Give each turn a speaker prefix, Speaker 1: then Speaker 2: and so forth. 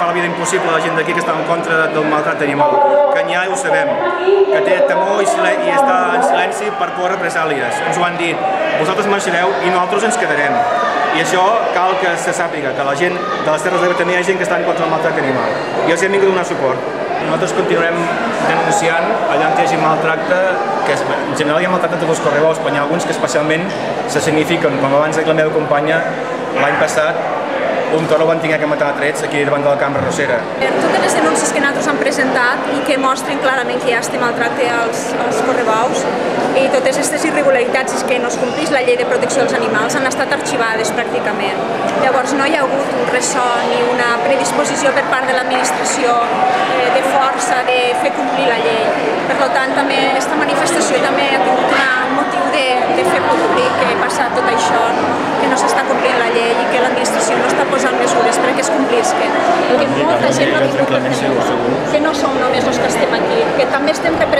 Speaker 1: fa la vida impossible a la gent d'aquí que està en contra del maltractament animal, que n'hi ha i ho sabem, que té temor i està en silenci per por a represàlies. Ens ho han dit, vosaltres marxareu i nosaltres ens quedarem. I això cal que se sàpiga, que la gent de les Terres de l'Ebre també hi ha gent que està en contra del maltractament animal. I els hem vingut a donar suport. Nosaltres continuarem denunciant allà on hi hagi maltracte, que en general hi ha maltracte de tots els correbous, però hi ha alguns que especialment se signifiquen, com abans de la meva companya, l'any passat, un toro van tenir que matar a trets aquí davant de la cambra rossera.
Speaker 2: Totes les denúncies que nosaltres hem presentat i que mostren clarament que hi ha este maltracte als correbous i totes aquestes irregularitats que no es compleix la llei de protecció dels animals han estat arxivades pràcticament. Llavors no hi ha hagut un ressò ni una predisposició per part de l'administració de força de fer complir la llei. Per tant, també aquesta manifestació també ha tingut un motiu de fer públic que passa tot això, que no s'està complint la llei i que l'administració no està posant mesures perquè es complisquen. Que molta gent no ha vingut, que no som només els que estem aquí, que també estem representant